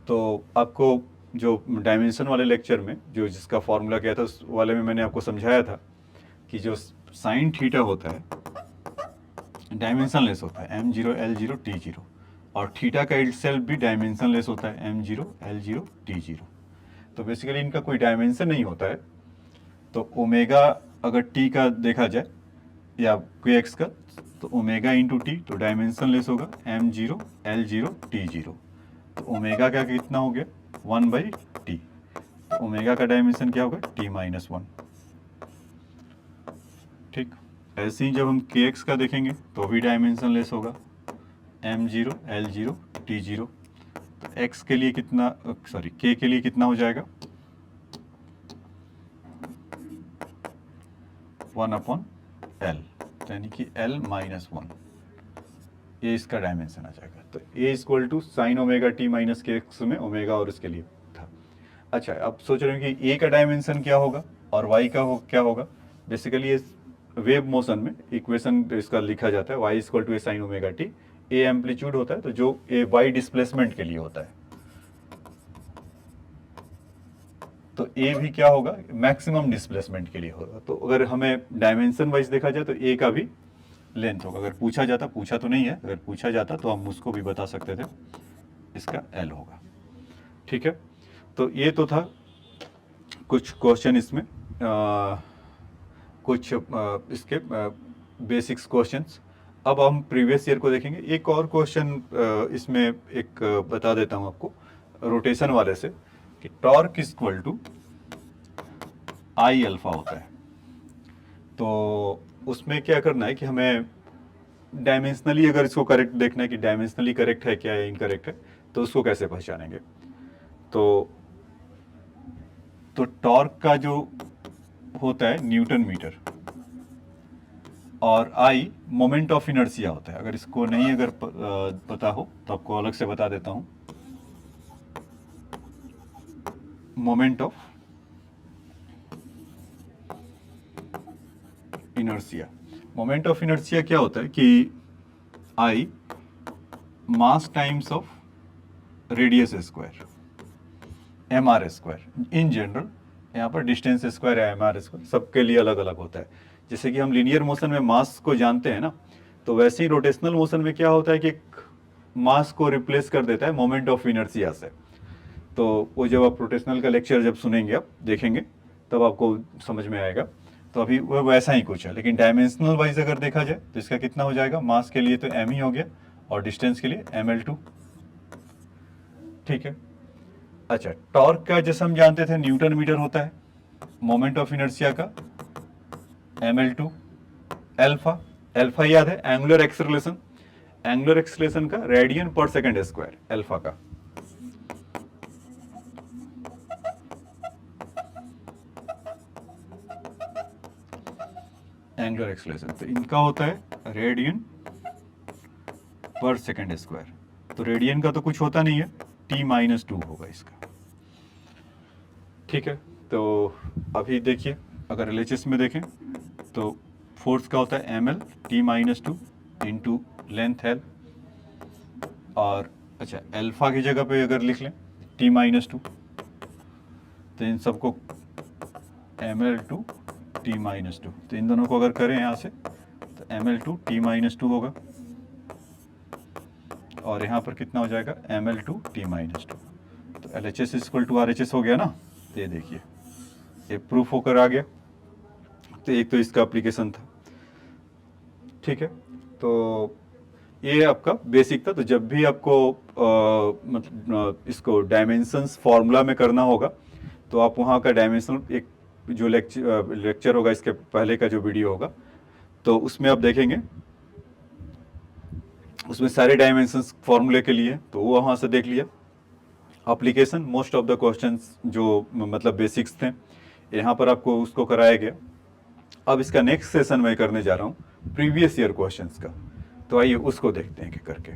तो आपको जो डायमेंशन वाले लेक्चर में जो जिसका फॉर्मूला क्या था उस वाले में मैंने आपको समझाया था कि जो साइन थीटा होता है डायमेंशन लेस होता है m0 l0 t0, और थीटा का इटसेल्फ भी डायमेंशन लेस होता है m0 l0 t0, तो बेसिकली इनका कोई डायमेंशन नहीं होता है। तो ओमेगा अगर t का देखा जाए या कोई x का, तो ओमेगा इंटू टी, तो डायमेंशन लेस होगा m0 l0 t0, तो ओमेगा का कितना हो गया 1 बाई टी, तो ओमेगा का डायमेंशन क्या होगा t माइनस वन, ठीक। ऐसे ही जब हम के एक्स का देखेंगे तो भी डायमेंशन लेस होगा m0 l0 t0, तो x के लिए कितना सॉरी k के लिए कितना हो जाएगा 1 अपॉन l, यानी कि l माइनस वन, ये इसका डायमेंशन आ जाएगा। तो a equal to sine omega t minus k x में ओमेगा और इसके लिए था। अच्छा अब सोच रहे हैं कि a का डायमेंशन क्या होगा और y का क्या होगा, बेसिकली ये वेव मोशन में इक्वेशन इसका लिखा जाता है y equal to a sine omega t, a amplitude होता है तो जो a y डिस्प्लेसमेंट के लिए होता है, तो ए भी क्या होगा, मैक्सिमम डिस्प्लेसमेंट के लिए होगा। तो अगर हमें डायमेंशन वाइज देखा जाए तो ए का भी लेंथ होगा। अगर पूछा जाता, पूछा तो नहीं है, अगर पूछा जाता तो हम उसको भी बता सकते थे, इसका एल होगा। ठीक है, तो ये तो था कुछ क्वेश्चन इसमें, कुछ इसके बेसिक्स क्वेश्चंस। अब हम प्रीवियस ईयर को देखेंगे। एक और क्वेश्चन इसमें एक बता देता हूँ आपको रोटेशन वाले से, कि torque is equal to I alpha होता है। तो उसमें क्या करना है कि हमें डायमेंशनली अगर इसको करेक्ट देखना है कि डायमेंशनली करेक्ट है क्या या इनकरेक्ट है, तो उसको कैसे पहचानेंगे। तो टॉर्क का जो होता है न्यूटन मीटर, और आई मोमेंट ऑफ इनर्शिया होता है। अगर इसको नहीं अगर पता हो तो आपको अलग से बता देता हूं। Moment of inertia, moment of inertia क्या होता है कि I mass times of radius square, M R square. In general यहाँ पर डिस्टेंस स्क्वायर है, एम आर स्क्वायर सबके लिए अलग अलग होता है। जैसे कि हम लीनियर मोशन में मास को जानते हैं ना, तो वैसे ही रोटेशनल मोशन में क्या होता है कि मास को रिप्लेस कर देता है मोमेंट ऑफ इनर्शिया से। तो वो जब आप रोटेशनल का लेक्चर जब सुनेंगे, आप देखेंगे, तब आपको समझ में आएगा। तो अभी वो वैसा ही कुछ है, लेकिन डायमेंशनल वाइज अगर देखा जाए तो इसका कितना हो जाएगा, मास के लिए तो एम ही हो गया और डिस्टेंस के लिए ml2। ठीक है, अच्छा टॉर्क का जैसे हम जानते थे न्यूटन मीटर होता है, मोमेंट ऑफ इनर्शिया का ml2। अल्फा, अल्फा याद है एंगुलर एक्सेलरेशन, एंगुलर एक्सेलरेशन का रेडियन पर सेकंड स्क्वायर अल्फा का। एंगुलर एक्सेलरेशन तो इनका होता है रेडियन पर सेकंड स्क्वायर। तो रेडियन का तो कुछ होता नहीं है, t-2 होगा इसका। ठीक है, तो अभी देखिए अगर LHS में देखें तो फोर्स का होता है ml t-2 into length l। और अच्छा अल्फा की जगह पे अगर लिख लें t-2, तो इन सबको ml2 t-2, तो इन दोनों को अगर करें यहाँ से तो ml2 t-2 होगा, और यहाँ पर कितना हो जाएगा ml2 t-2। तो LHS इक्वल टू RHS हो गया ना। तो ये देखिए ये प्रूफ होकर आ गया। तो एक तो इसका एप्लीकेशन था। ठीक है, तो ये आपका बेसिक था। तो जब भी आपको मतलब इसको डायमेंशंस फॉर्मूला में करना होगा, तो आप वहाँ का डायमेंशन एक जो लेक्चर होगा, इसके पहले का जो वीडियो होगा, तो उसमें आप देखेंगे, उसमें सारे डायमेंशंस फॉर्मूले के लिए, तो वो वहाँ से देख लिया। Application most of the questions जो मतलब बेसिक्स थे, यहाँ पर आपको उसको कराया गया। अब इसका नेक्स्ट सेशन मैं करने जा रहा हूँ प्रीवियस ईयर क्वेश्चंस का, तो आइए उसको देखते हैं कि करके।